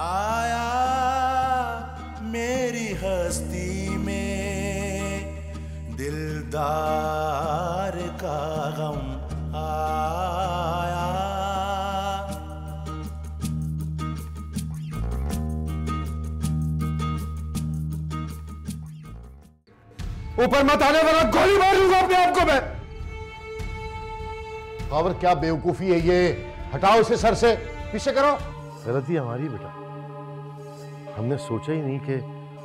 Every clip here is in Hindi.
आया मेरी हस्ती में दिलदार का गम आया। ऊपर मत आने वाला गोली मार लूंगा अपने आप को मैं। और क्या बेवकूफी है ये, हटाओ इसे सर से, पीछे करो। गलती हमारी बेटा, हमने सोचा ही नहीं कि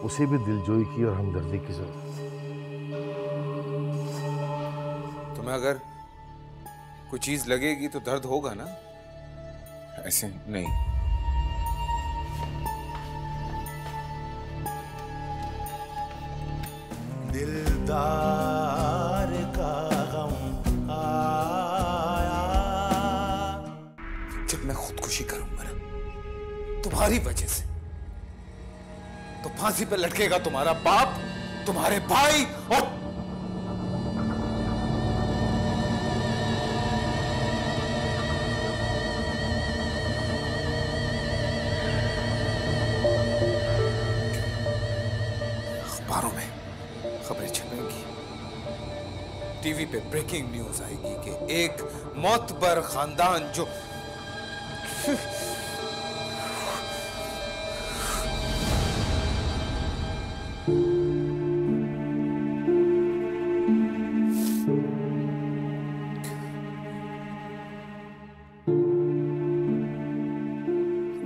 उसे भी दिलजोई की और हमदर्दी की जरूरत। तुम्हें अगर कोई चीज लगेगी तो दर्द होगा ना, ऐसे नहीं। दिलदार का गम आया। जब मैं खुदकुशी करूंगा ना तुम्हारी वजह से, तो फांसी पे लटकेगा तुम्हारा बाप, तुम्हारे भाई और अखबारों में खबरें छपेंगी, टीवी पे ब्रेकिंग न्यूज आएगी कि एक मौतबर खानदान जो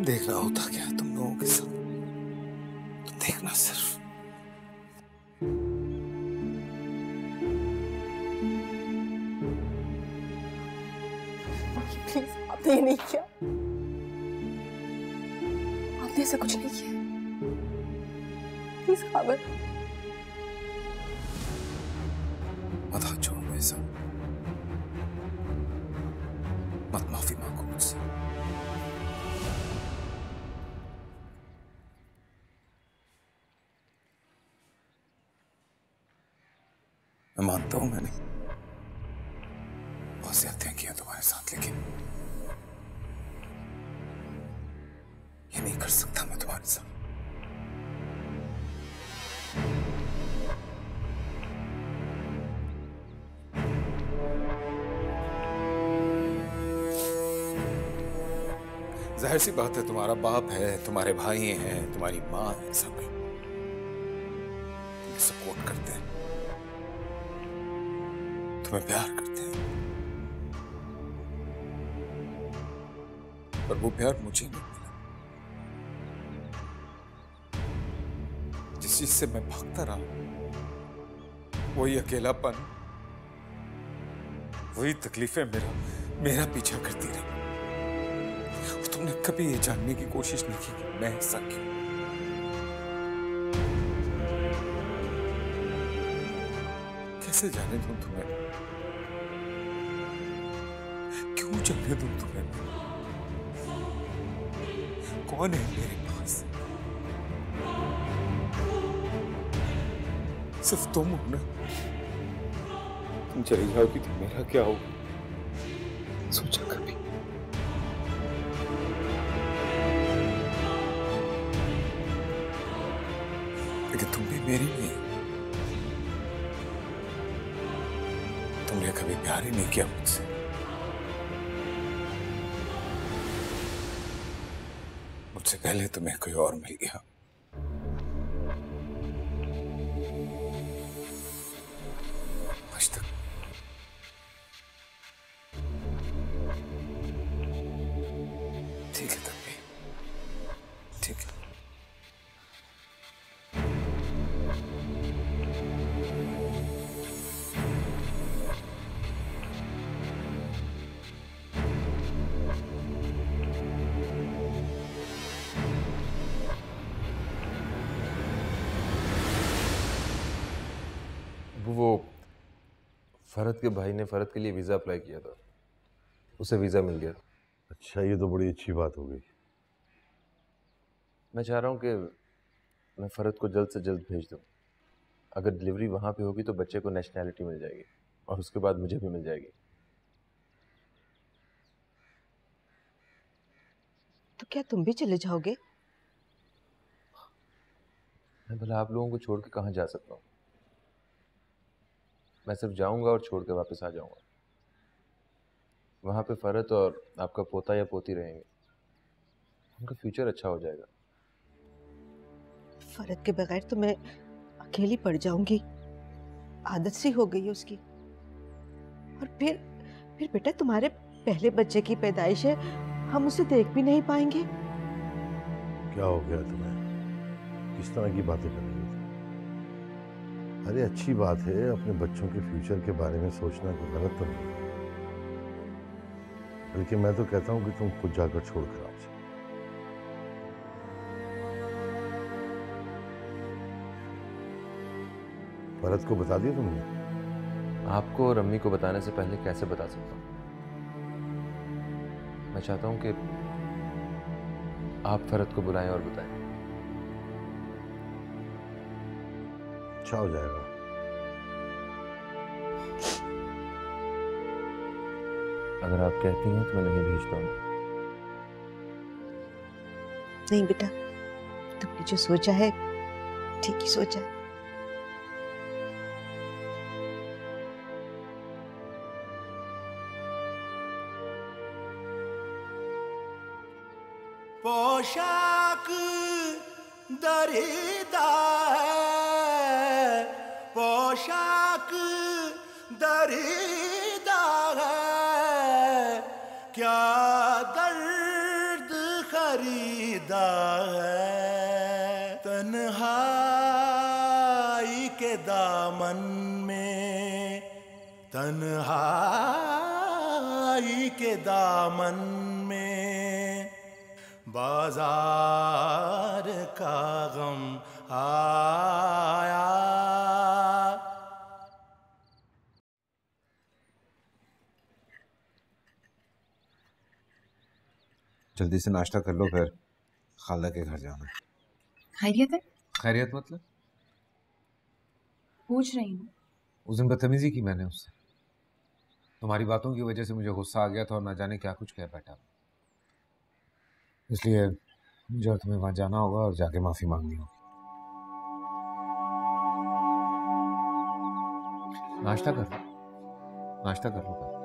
देख रहा होता क्या तुम लोगों के साथ, तुम देखना सिर्फ। प्लीज, आपने ये नहीं किया, आपने ऐसा कुछ नहीं किया। प्लीज काबिल, मत हाथ छोड़ो मेरे साथ, मत माफी मांगो मुझसे। मैं मानता हूं मैंने बहुत ज्यादतियां की हैं तुम्हारे साथ, लेकिन ये नहीं कर सकता मैं तुम्हारे साथ। जाहिर सी बात है, तुम्हारा बाप है, तुम्हारे भाई हैं, तुम्हारी माँ है, सब तुम्हें सपोर्ट करते हैं, तुम्हें प्यार करते हैं, पर वो प्यार मुझे नहीं मिला। जिस चीज से मैं भागता रहा, वही अकेलापन, वही तकलीफें मेरा पीछा करती रही। तुमने कभी ये जानने की कोशिश नहीं की कि मैं ऐसा क्यों। कैसे जाने दूं तुम्हें, क्यों जाने दूं तुम्हें, कौन है मेरे पास, सिर्फ तुम हो ना। तुम चली जाओगी तो मेरा क्या होगा, सोचा कभी? लेकिन तुम भी मेरी नहीं, तुमने कभी प्यार ही नहीं किया मुझसे। मुझसे पहले तुम्हें कोई और मिल गया। आज तक ठीक है, तब भी ठीक है। वो फरहत के भाई ने फरहत के लिए वीज़ा अप्लाई किया था, उसे वीज़ा मिल गया। अच्छा, ये तो बड़ी अच्छी बात हो गई। मैं चाह रहा हूँ कि मैं फरहत को जल्द से जल्द भेज दूँ। अगर डिलीवरी वहाँ पे होगी तो बच्चे को नेशनैलिटी मिल जाएगी और उसके बाद मुझे भी मिल जाएगी। तो क्या तुम भी चले जाओगे? मैं भला आप लोगों को छोड़ के कहाँ जा सकता हूँ? मैं सिर्फ जाऊंगा और छोड़ के वापस आ जाऊंगा। वहाँ पे फरहत और आपका पोता या पोती रहेंगे, उनका फ्यूचर अच्छा हो जाएगा। फरहत के बगैर तो मैं अकेली पड़ जाऊंगी, आदत सी हो गई है उसकी। और फिर बेटा तुम्हारे पहले बच्चे की पैदाइश है, हम उसे देख भी नहीं पाएंगे। क्या हो गया तुम्हें? किस तरह की बातें कर रही हो? अरे अच्छी बात है, अपने बच्चों के फ्यूचर के बारे में सोचना कोई गलत तो नहीं, बल्कि मैं तो कहता हूँ कि तुम खुद जाकर छोड़ कर आओ। फरहत को बता दिया तुमने? आपको और अम्मी को बताने से पहले कैसे बता सकता हूँ? मैं चाहता हूँ कि आप फरहत को बुलाएं और बताएं। अच्छा हो जाएगा। अगर आप कहती हैं तो मैं नहीं भेजता हूँ। नहीं बेटा, तुमने जो सोचा है ठीक ही सोचा है। पोशाक दरीदा है, पोशाक दरीदा है, क्या दर्द खरीदा है। तन्हाई के दामन में, तन्हाई के दामन में बाजार का गम आया। जल्दी से नाश्ता कर लो, फिर खाला के घर जाना है। खैरियत है? खैरियत मतलब? पूछ रही हूँ। उस दिन बदतमीजी की मैंने उससे। तुम्हारी बातों की वजह से मुझे गुस्सा आ गया था और ना जाने क्या कुछ कह बैठा, इसलिए मुझे और तुम्हें वहां जाना होगा और जाके माफी मांगनी होगी। नाश्ता कर लो, नाश्ता कर लो।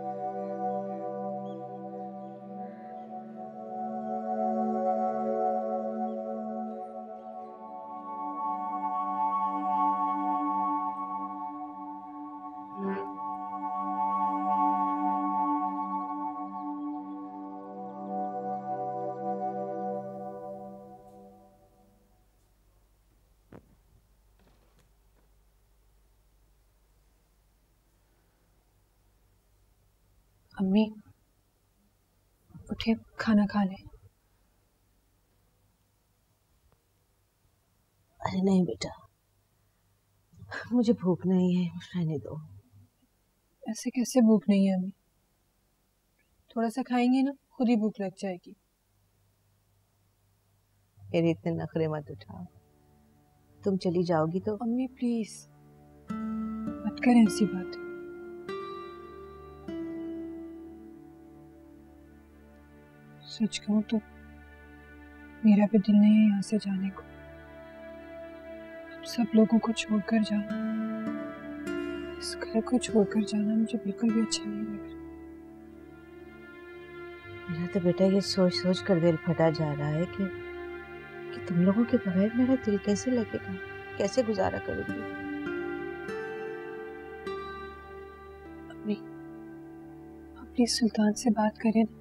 अम्मी उठे, खाना खा ले। अरे नहीं बेटा, मुझे भूख नहीं है, रहने दो। ऐसे कैसे भूख नहीं है अम्मी? थोड़ा सा खाएंगी ना, खुद ही भूख लग जाएगी। मेरे इतने नखरे मत उठाओ, तुम चली जाओगी तो। अम्मी प्लीज मत करें ऐसी बात। सच कहूं तो मेरा भी दिल नहीं है यहाँ से जाने को। अब सब लोगों को छोड़कर जाना, इस घर को छोड़कर जाना मुझे बिल्कुल भी अच्छा नहीं लग रहा। मेरा तो बेटा ये सोच सोच कर दिल फटा जा रहा है कि तुम लोगों के बगैर मेरा दिल कैसे लगेगा, कैसे गुजारा करूंगी। अम्मी आप प्लीज सुल्तान से बात करें ना,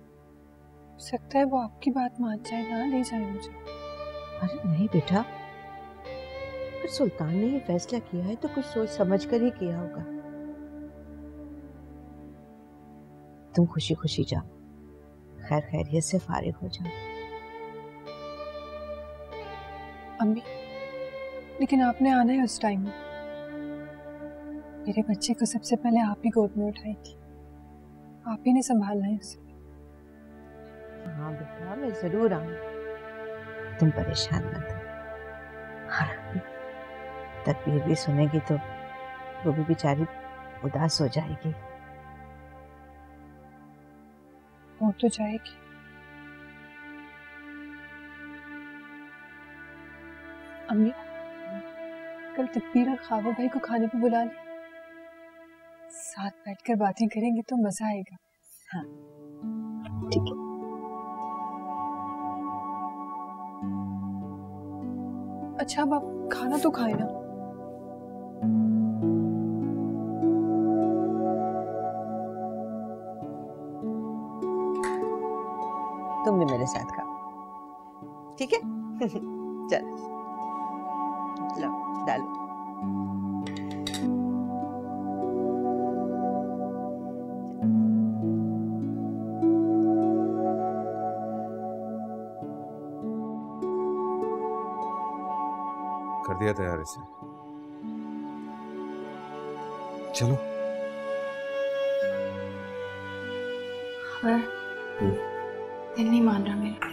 हो सकता है वो आपकी बात मान जाए, ना ले जाए मुझे। अरे नहीं बेटा, अगर सुल्तान ने ये फैसला किया है तो कुछ सोच समझ कर ही किया होगा। तुम खुशी खुशी जाओ, खैर खैरियत से फारिग हो जाओ। अम्मी लेकिन आपने आना है उस टाइम में। मेरे बच्चे को सबसे पहले आप ही गोद में उठाई थी, आप ही ने संभालना है उसे। हाँ बेटा, मैं जरूर आऊंगी, तुम परेशान मत हो। तकबीर भी सुनेगी तो वो भी बेचारी उदास हो जाएगी। हो तो जाएगी। अम्मी कल तकबीर और खाबा भाई को खाने पे बुला ले, साथ बैठकर बातें करेंगे तो मजा आएगा। हाँ ठीक है। अच्छा अब आप खाना तो खाए ना। तुम भी मेरे साथ खाओ, ठीक है? चलो लो डालो। कर दिया तैयार इसे, चलो। दिल नहीं मान रहा मेरा।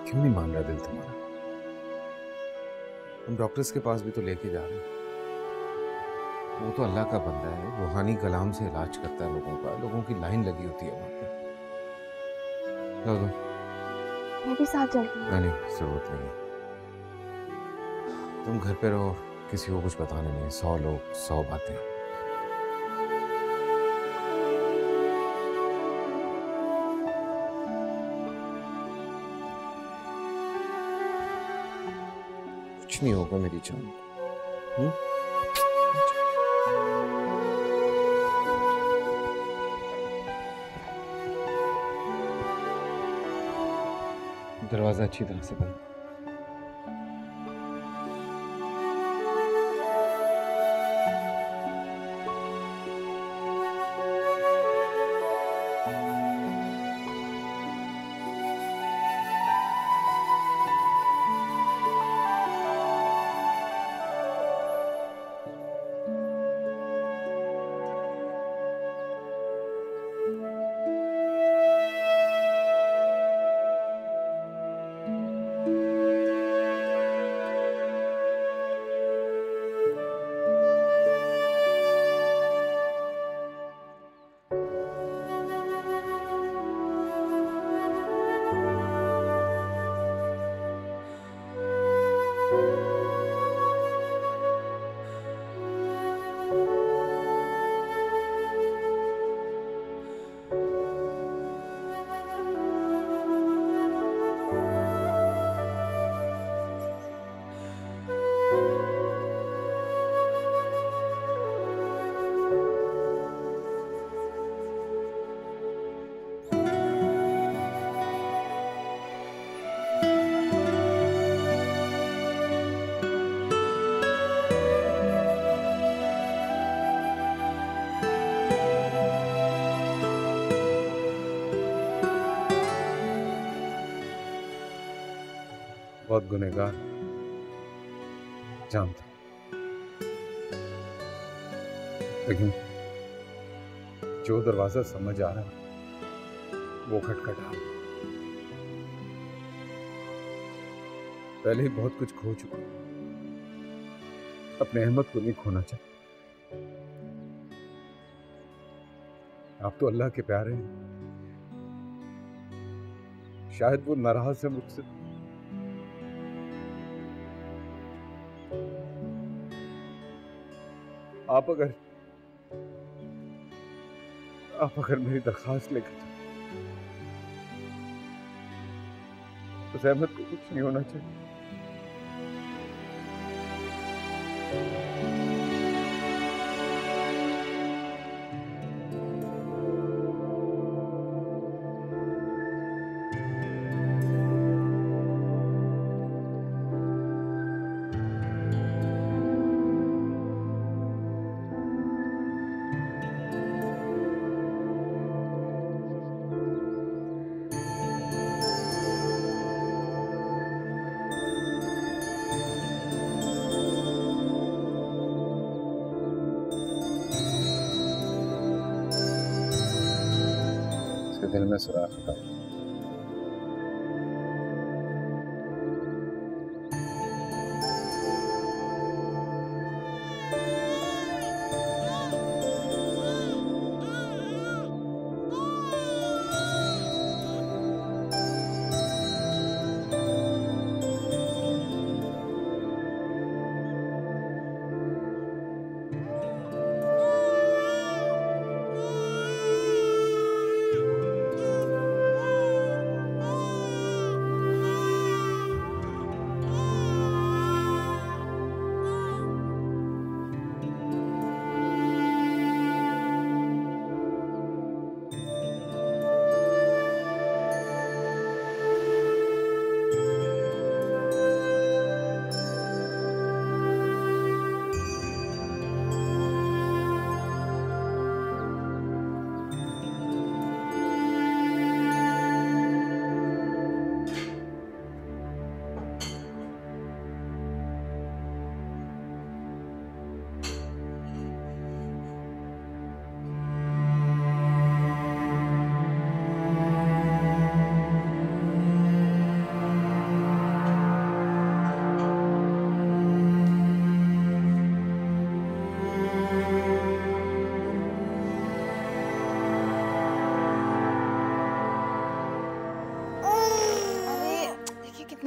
क्यों नहीं मान रहा दिल तुम्हारा? हम डॉक्टर्स के पास भी तो लेके जा रहे हैं। वो तो अल्लाह का बंदा है, रूहानी कलाम से इलाज करता है लोगों का। लोगों की लाइन लगी होती है वहां पे। लो दो। मैं भी साथ चलती हूँ। नहीं, जरूरत नहीं है। तुम घर पे रहो, किसी को कुछ बताने नहीं। 100 लोग 100 बातें। कुछ नहीं होगा मेरी जान। दरवाजा अच्छी तरह से बंद। बहुत गुनहगार जानता, लेकिन जो दरवाजा समझ आ रहा वो खटखटा। पहले ही बहुत कुछ खो चुका, अपने अहमद को नहीं खोना चाहिए। आप तो अल्लाह के प्यारे हैं, शायद वो नाराज है मुझसे। आप अगर मेरी दरखास्त लेकर तो सहमत को कुछ नहीं होना चाहिए। दिल में सुराख था।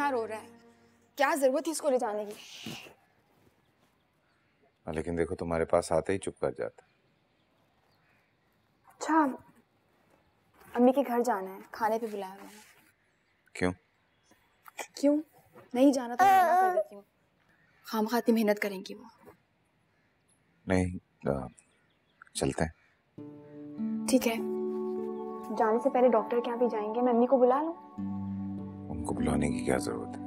इतना रो रहा है, क्या जरूरत थी इसको ले जाने की? लेकिन देखो तुम्हारे पास आते ही चुप कर जाता। अच्छा, अम्मी के घर जाना है, खाने पे बुलाया मैंने। क्यों? क्यों नहीं जाना तो मैं मना कर देती हूँ, खामखा इतनी मेहनत करेंगी वो। नहीं चलते हैं। ठीक है, जाने से पहले डॉक्टर के यहाँ भी जाएंगे, मैं अम्मी को बुला लूं? उनको बुलाने की क्या जरूरत है?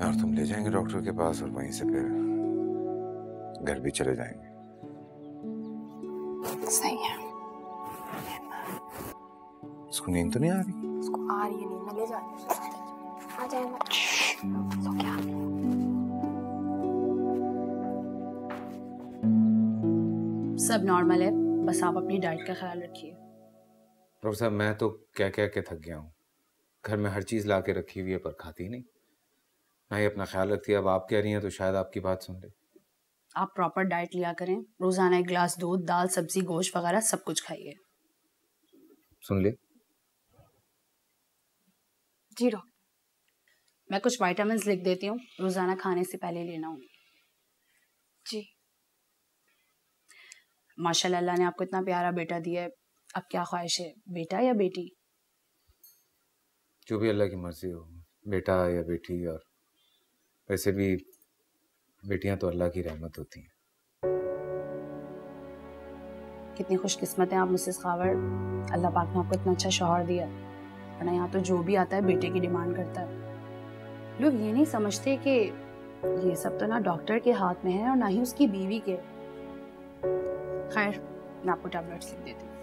और तुम ले जाएंगे डॉक्टर के पास और वहीं से फिर घर भी चले जाएंगे। सही है। उसको नींद तो नहीं आ रही? उसको आ रही है नींद, मैं ले जाती हूँ। आ जाए मत। सो क्या? सब नॉर्मल है, बस आप अपनी डाइट का ख्याल रखिए। डॉक्टर साहब मैं तो क्या क्या के थक गया हूँ। घर में हर चीज ला के रखी हुई है पर खाती नहीं, ना ही अपना ख्याल रखती है। अब आप कह रही हैं तो शायद आपकी बात सुन ले। आप प्रॉपर डाइट लिया करें, रोजाना 1 गिलास दूध, दाल, सब्जी, गोश्त वगैरह सब कुछ खाइए। सुन ले। जी डॉक्टर। मैं कुछ विटामिन लिख देती हूँ, रोजाना खाने से पहले लेना होंगे। जी। माशाल्लाह अल्लाह ने आपको इतना प्यारा बेटा दिया है, अब क्या ख्वाहिश है, बेटा या बेटी? जो भी अल्लाह की मर्जी हो, बेटा या बेटी। और वैसे भी बेटियां तो अल्लाह की रहमत होती हैं। कितनी खुशकिस्मत हैं आप मिसेस खावर, अल्लाह पाक ने आपको इतना अच्छा शौहर दिया, वरना यहाँ तो जो भी आता है बेटे की डिमांड करता है। लोग ये नहीं समझते कि ये सब तो ना डॉक्टर के हाथ में है और ना ही उसकी बीवी के। खैर, मैं आपको टैबलेट्स लिख देती हूँ।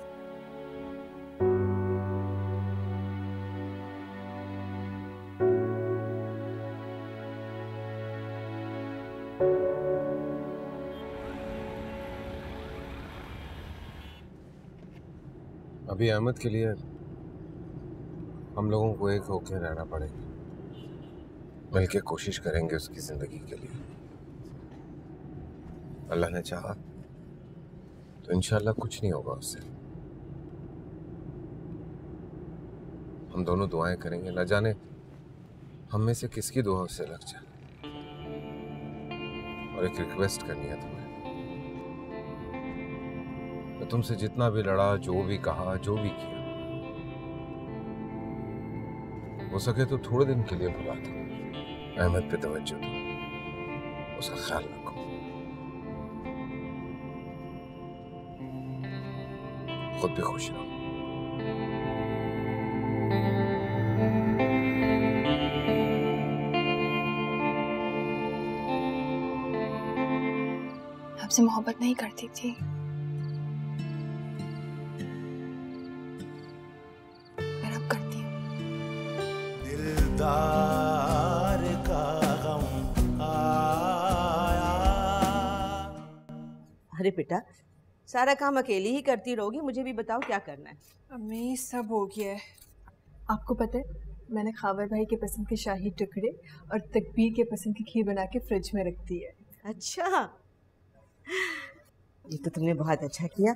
अभी अहमद के लिए हम लोगों को एक होकर रहना पड़ेगा, मिलके कोशिश करेंगे उसकी जिंदगी के लिए। अल्लाह ने चाहा तो इंशाल्लाह कुछ नहीं होगा उससे। हम दोनों दुआएं करेंगे, न जाने हम में से किसकी दुआ उससे लग जाए। और एक रिक्वेस्ट करनी है तुम्हें, तो तुमसे जितना भी लड़ा, जो भी कहा, जो भी किया, हो सके तो थोड़े दिन के लिए भुला दो। अहमद पे तवज्जो दो, उसका ख्याल रखो। खुद भी खुश रहो। आपसे मोहब्बत नहीं करती थी, पर अब करती हूँ। दिलदार का गम आया। अरे बेटा, सारा काम अकेली ही करती रहोगी, मुझे भी बताओ क्या करना है। अम्मी सब हो गया है। आपको पता है, मैंने खावर भाई के पसंद के शाही टुकड़े और तकबीर के पसंद की खीर बना के फ्रिज में रख दी है। अच्छा, ये तो तुमने बहुत अच्छा किया।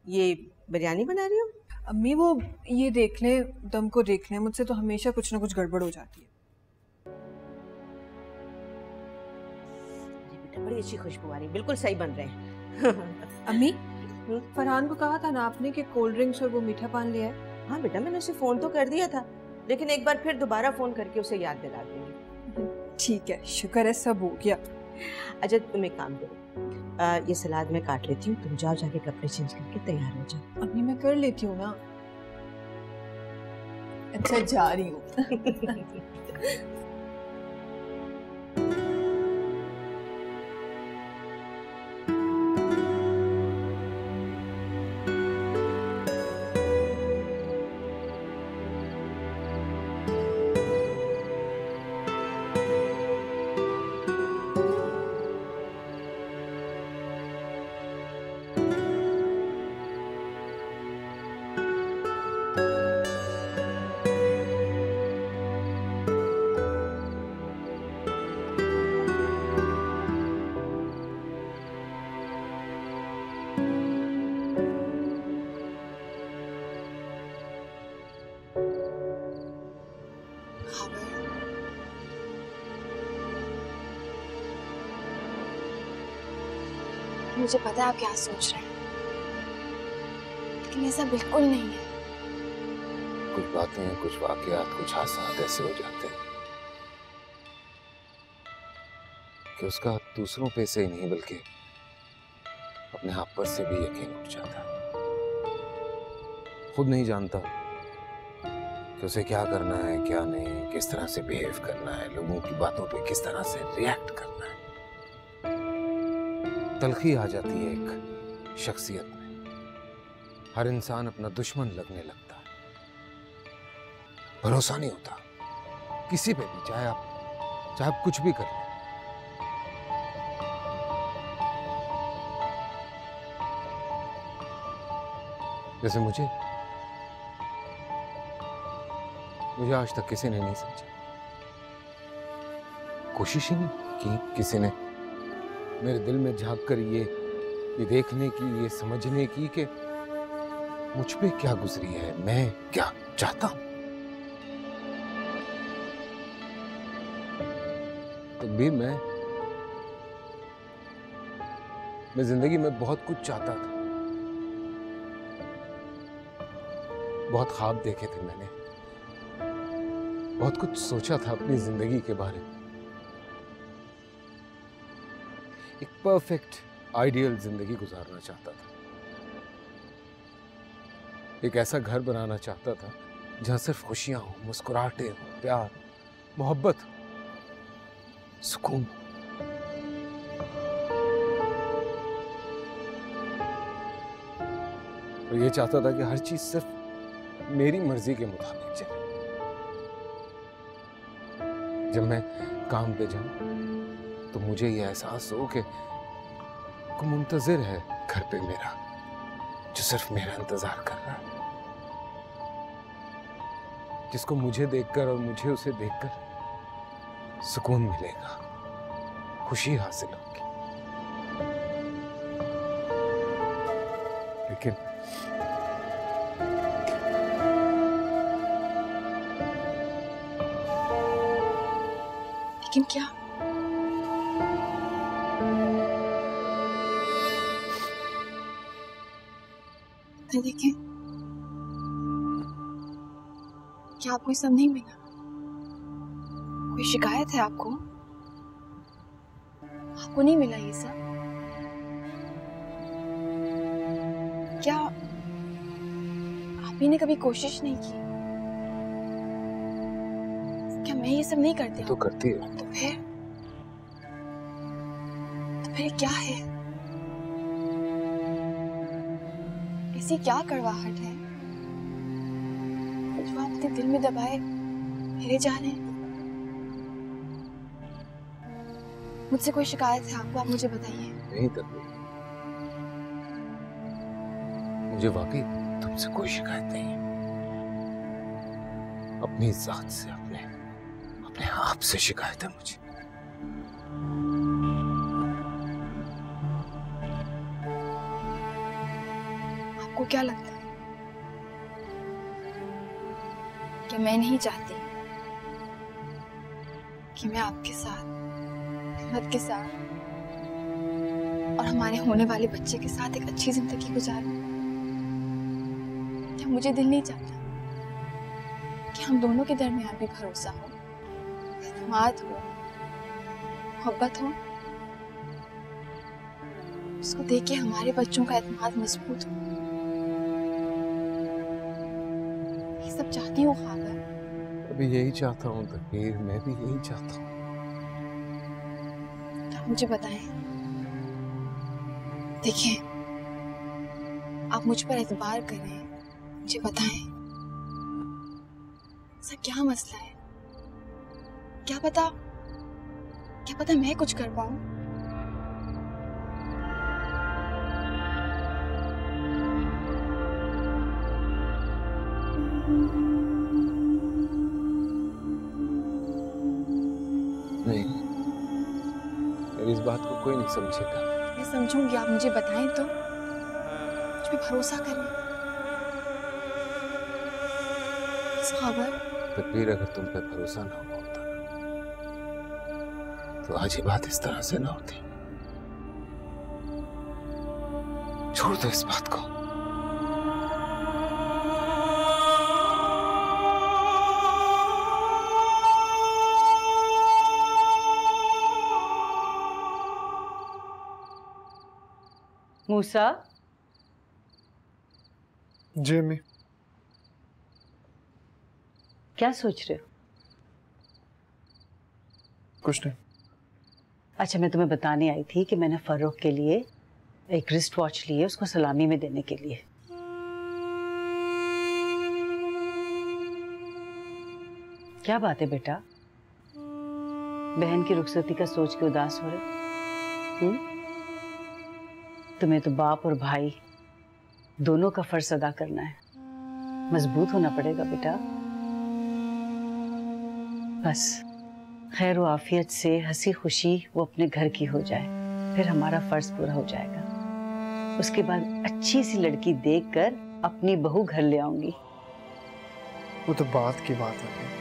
ये बिरयानी बना रही हो? अम्मी वो ये देख लें, दम को देख लें, मुझसे तो हमेशा कुछ ना कुछ गड़बड़ हो जाती है। बेटा बड़ी अच्छी खुशबू आ रही है, बिल्कुल सही बन रहे हैं। अम्मी, फरहान को कहा था ना आपने कि कोल्ड ड्रिंक्स और वो मीठा पान लिया है? हाँ बेटा, मैंने उसे फोन तो कर दिया था, लेकिन एक बार फिर दोबारा फोन करके उसे याद दिला दूंगी। ठीक है, शुक्र है सब हो गया। अच्छा तुम एक काम करो, ये सलाद मैं काट लेती हूँ, तुम जाओ जाके कपड़े चेंज करके तैयार हो जाओ। अम्मी मैं कर लेती हूँ ना। अच्छा जा रही हूँ। मुझे पता है आप क्या सोच रहे हैं, लेकिन ऐसा बिल्कुल नहीं है। कुछ बातें, कुछ वाकयात, कुछ हादसात ऐसे हो जाते हैं कि उसका दूसरों पे से ही नहीं बल्कि अपने आप पर से भी यकीन उठ जाता है। खुद नहीं जानता कि उसे क्या करना है, क्या नहीं, किस तरह से बिहेव करना है, लोगों की बातों पे किस तरह से रिएक्ट करना है। तलखी आ जाती है एक शख्सियत में। हर इंसान अपना दुश्मन लगने लगता है। भरोसा नहीं होता किसी पे भी, चाहे आप कुछ भी कर लें। जैसे मुझे आज तक किसी ने नहीं समझा, कोशिश ही नहीं की किसी ने मेरे दिल में झांक कर ये देखने की, ये समझने की कि मुझ पे क्या गुजरी है, मैं क्या चाहता हूं। तब भी मैं जिंदगी में बहुत कुछ चाहता था, बहुत ख्वाब देखे थे मैंने, बहुत कुछ सोचा था अपनी जिंदगी के बारे में। एक परफेक्ट आइडियल जिंदगी गुजारना चाहता था, एक ऐसा घर बनाना चाहता था जहां सिर्फ खुशियां हो, मुस्कुराहटें हो, प्यार, मोहब्बत, सुकून। और ये चाहता था कि हर चीज सिर्फ मेरी मर्जी के मुताबिक चले। जब मैं काम पे जाऊं तो मुझे ये एहसास हो कि कोई मुंतजिर है घर पे मेरा, जो सिर्फ मेरा इंतजार कर रहा है, जिसको मुझे देखकर और मुझे उसे देखकर सुकून मिलेगा, खुशी हासिल होगी। लेकिन क्या? देखें, क्या आपको ये सब नहीं मिला? कोई शिकायत है आपको? आपको नहीं मिला ये सब? क्या आप ही ने कभी कोशिश नहीं की? क्या मैं ये सब नहीं करती? तो करती है। तो फिर क्या है? ऐसी क्या कड़वाहट है जो आप अपने दिल में दबाए फिरे जा रहे हैं? मुझसे कोई शिकायत है आपको? आप मुझे बताइए। नहीं तन्वी, मुझे वाकई तुमसे कोई शिकायत नहीं है। अपनी जात से, अपने आप से शिकायत है मुझे। आपको क्या लगता है कि मैं नहीं चाहती कि मैं आपके साथ, हिम्मत के साथ और हमारे होने वाले बच्चे के साथ एक अच्छी जिंदगी गुजारूं? क्या मुझे दिल नहीं चाहता कि हम दोनों के दरमियान भी भरोसा हो, एतमाद हो, मोहब्बत हो, उसको देख के हमारे बच्चों का एतमाद मजबूत हो? ये सब चाहती हूँ खाबर। अभी यही चाहता हूँ तकबीर, मैं भी यही चाहता हूँ। तो आप मुझे बताएं। देखिए, आप मुझ पर एतबार करें, मुझे बताएं ऐसा क्या मसला है? क्या पता मैं कुछ कर पाऊं? नहीं, मेरी इस बात को कोई नहीं समझेगा। मैं समझूंगी, आप मुझे बताएं तो। मुझ पे भरोसा करें। इस खबर तकबीर, अगर तुम पे भरोसा ना होता तो आज ये बात इस तरह से ना होती। छोड़ दो इस बात को। मूसा। जी अम्मी। क्या सोच रहे हो? कुछ नहीं। अच्छा, मैं तुम्हें बताने आई थी कि मैंने फर्रुख के लिए एक रिस्ट वॉच ली है, उसको सलामी में देने के लिए। क्या बात है बेटा, बहन की रुखसती का सोच के उदास हो रहे? तुम्हें तो बाप और भाई दोनों का फर्ज अदा करना है, मजबूत होना पड़ेगा बेटा। बस खैर व आफियत से हंसी खुशी वो अपने घर की हो जाए, फिर हमारा फर्ज पूरा हो जाएगा। उसके बाद अच्छी सी लड़की देखकर अपनी बहू घर ले आऊंगी। वो तो बात की बात है।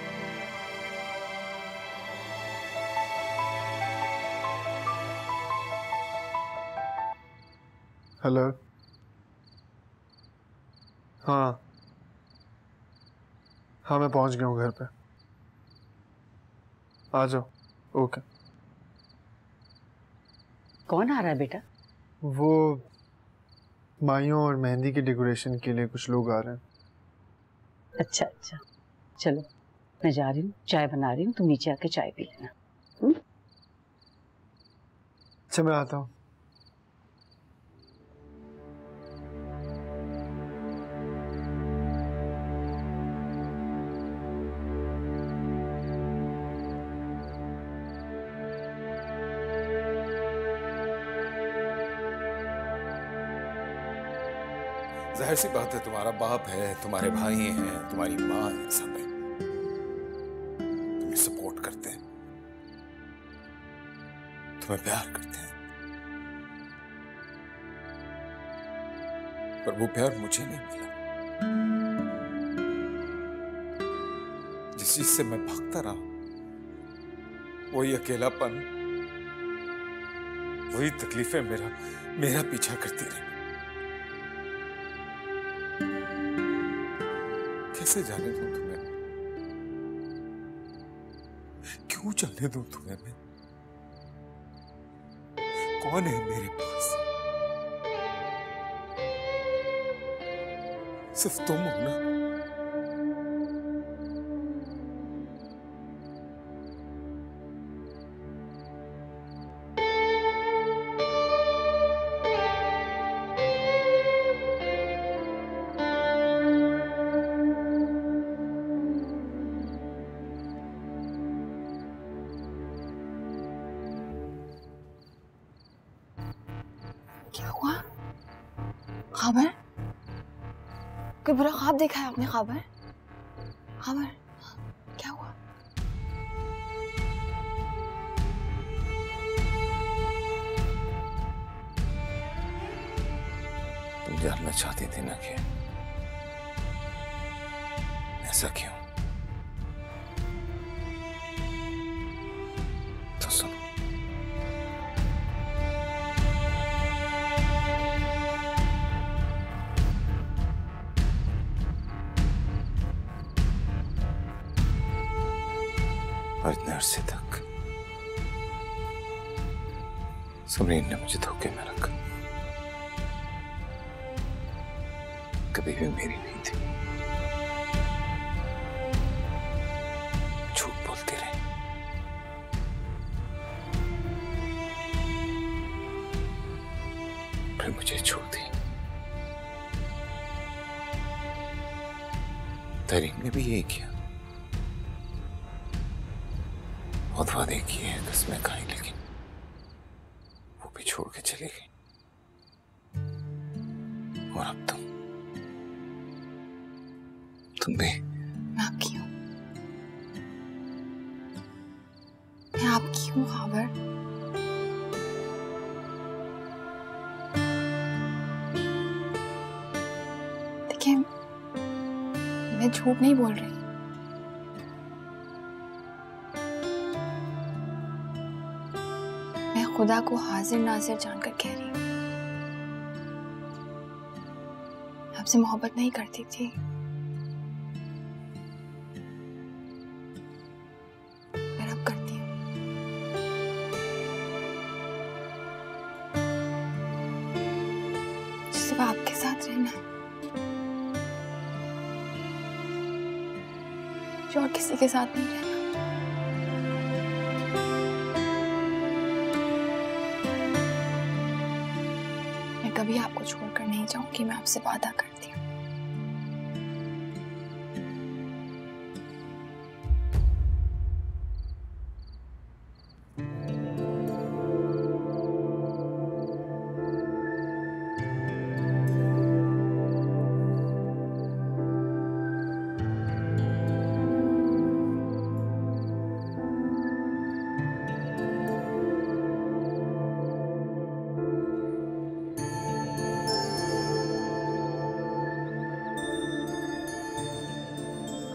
हेलो। हाँ हाँ, मैं पहुंच गया हूँ घर पे। आ जाओ। ओके। कौन आ रहा है बेटा? वो माइयों और मेहंदी की डेकोरेशन के लिए कुछ लोग आ रहे हैं। अच्छा अच्छा, चलो मैं जा रही हूँ, चाय बना रही हूँ, तुम नीचे आके चाय पी लेना। अच्छा, मैं आता हूँ। जाहिर सी बात है, तुम्हारा बाप है, तुम्हारे भाई हैं, तुम्हारी माँ है, सब है, तुम्हें सपोर्ट करते हैं, तुम्हें प्यार करते हैं, पर वो प्यार मुझे नहीं मिला। जिस चीज से मैं भागता रहा, वही अकेलापन, वही तकलीफें मेरा पीछा करती रही। कैसे जाने दूं तुम्हें? क्यों जाने दूं तुम्हें मैं? कौन है मेरे पास? सिर्फ तुम हो ना। क्या हुआ? खबर? कोई बुरा ख्वाब देखा है आपने? खबर? खबर? क्या हुआ? तुम जानना चाहती थी ना कि ऐसा क्यों? तो सुनो, और इतने अरसे तक समरीन ने मुझे धोखे में रखा, कभी भी मेरी नहीं थी, झूठ बोलती रही। फिर मुझे छोड़ दी। तरीन ने भी यही किया, बहुत वादे किए, कसमें खाई, लेकिन वो भी छोड़ के चली गई। और अब तुम भी। मैं आपकी हूँ, मैं आपकी हूँ खबर। देखिए, मैं झूठ नहीं बोल रही। मैं खुदा को हाजिर नाजिर जानकर कह रही हूँ। आपसे मोहब्बत नहीं करती थी, पर अब करती हूँ। सिर्फ आपके साथ रहना है, जो और किसी के साथ नहीं रहना। मैं कभी आपको छोड़कर नहीं जाऊंगी, मैं आपसे वादा करती हूँ।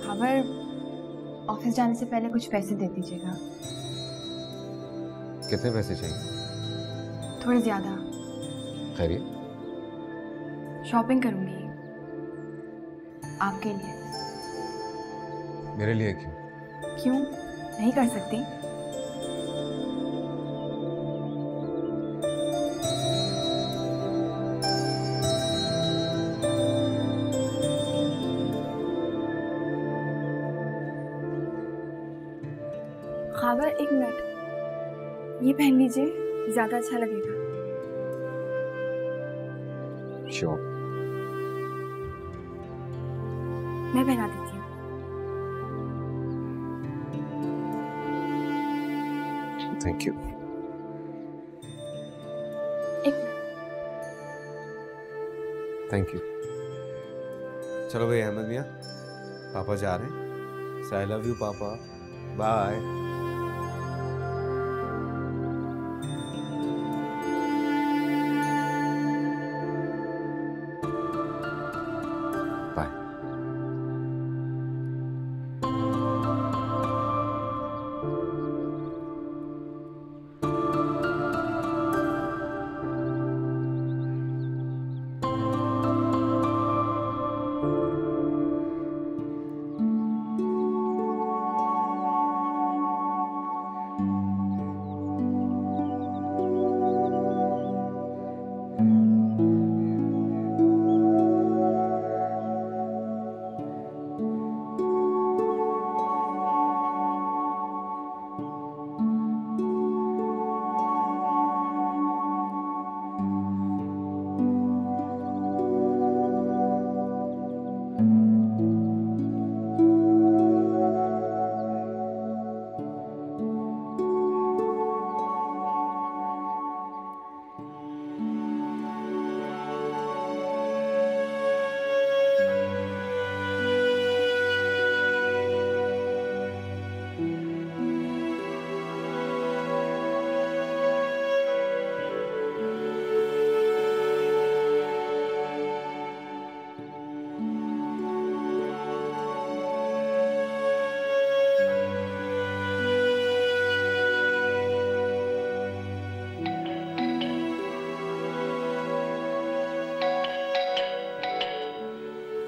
खबर ऑफिस जाने से पहले कुछ पैसे दे दीजिएगा। कितने पैसे चाहिए? थोड़े ज्यादा। खैरियत? शॉपिंग करूंगी आपके लिए। मेरे लिए क्यों? क्यों नहीं कर सकती? खाबर एक मिनट, ये पहन लीजिए, ज्यादा अच्छा लगेगा। श्योर। मैं पहना देती हूँ। Thank you. एक थैंक यू। चलो भाई अहमद मियाँ, पापा जा रहे हैं। आई लव यू पापा, बाय।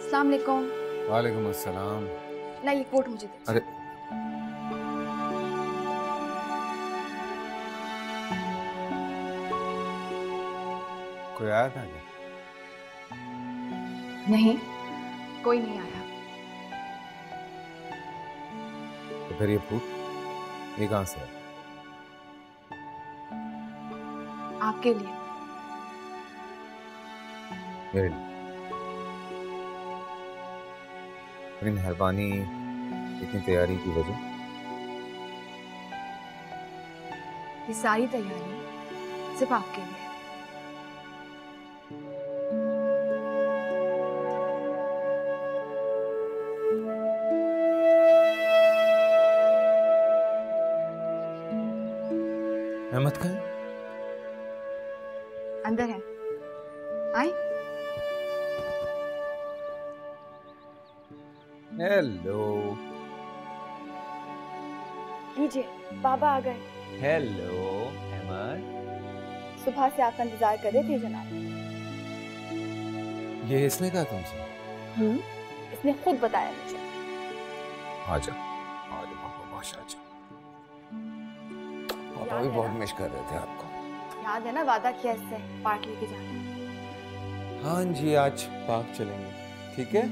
अस्सलाम वालेकुम। वालेकुम अस्सलाम। ना ये कोट मुझे दे। अरे कोई आया था क्या? नहीं, कोई नहीं आया। तो फिर ये फूट ये कहाँ से है? आपके लिए। मेरे लिए? इतनी मेहरबानी, इतनी तैयारी की वजह? ये सारी तैयारी सिर्फ आपके लिए। अहमद कहाँ है? अंदर है, आए। हेलो। लीजिए, बाबा आ गए। हेलो अहमद। सुबह से आपका इंतजार कर रहे थे जनाब। ये इसने कहा तुमसे? इसने खुद बताया मुझे। आजा पापा पास आजा। पापा भी बहुत मिस कर रहे थे आपको। याद है ना वादा किया इससे पार्क लेके जाना। हाँ जी आज पार्क चलेंगे, ठीक है?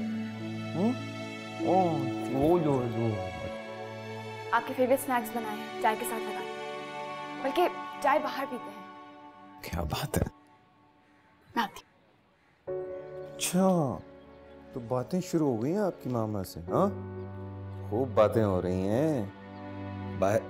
आपके फेवरेट स्नैक्स बनाए हैं, चाय के साथ लगा, बल्कि चाय बाहर पीते हैं। क्या बात है। मैं आती हूँ। अच्छा तो बातें शुरू हो गई हैं आपकी मामा से? हाँ खूब बातें हो रही हैं। बाय।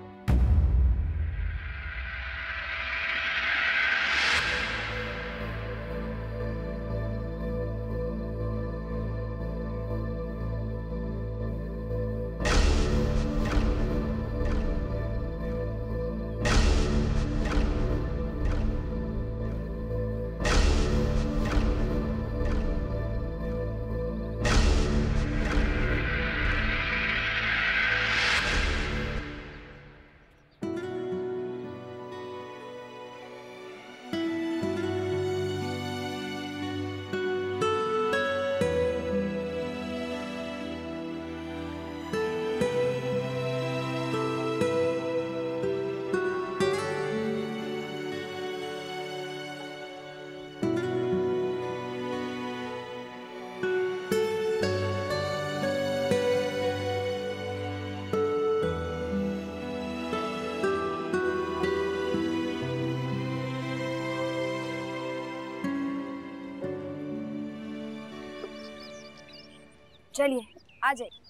चलिए आ जाइए।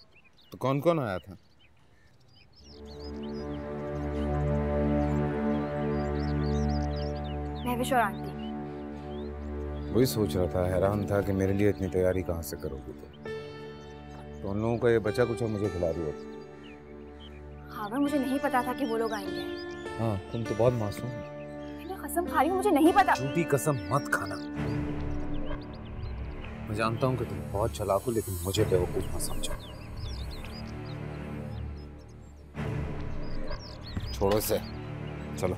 तो कौन कौन आया था? महविश और आंटी। वही सोच रहा था, हैरान था कि मेरे लिए इतनी तैयारी कहाँ से करोगी तो उन लोगों का ये बचा कुछ मुझे खिला रही हो। हाँ मैं मुझे नहीं पता था कि वो लोग आएंगे। हाँ तुम तो बहुत मासूम। मैं कसम खा रही हूँ मुझे नहीं पता। झूठी कसम मत खाना। मैं जानता हूँ कि तुम बहुत चालाक हो लेकिन मुझे बेवकूफ मत समझो। छोड़ो इसे, चलो।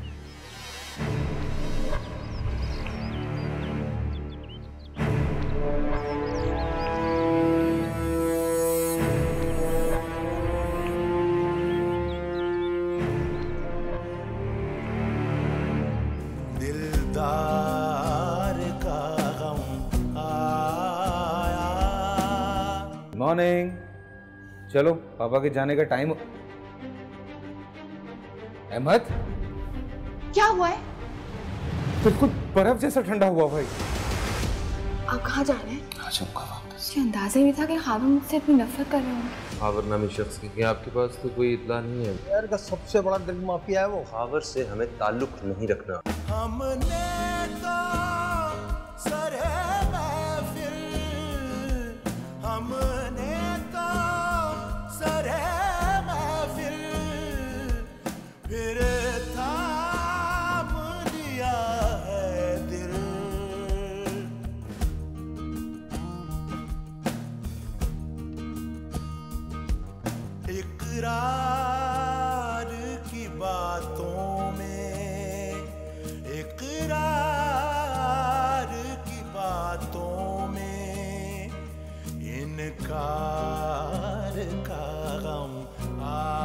मॉर्निंग। चलो पापा के जाने का टाइम। अहमद क्या हुआ है? बिल्कुल बर्फ जैसा ठंडा हुआ भाई। आप कहाँ जा रहे हैं? आ जाऊंगा वापस। मुझे अंदाजा ही नहीं था कि खावर मुझसे इतनी नफरत कर रहे होंगे। खावर नामी शख्स की आपके पास तो कोई इत्तला नहीं है? यार का सबसे बड़ा ड्रग माफिया है वो। खावर से हमें ताल्लुक नहीं रखना। हमने तो सरे महफिल, हमने तो सरे महफिल, फिर थाम लिया है दिल। इकरार की बातों में, इकरार की बातों में, इनकार का गम आ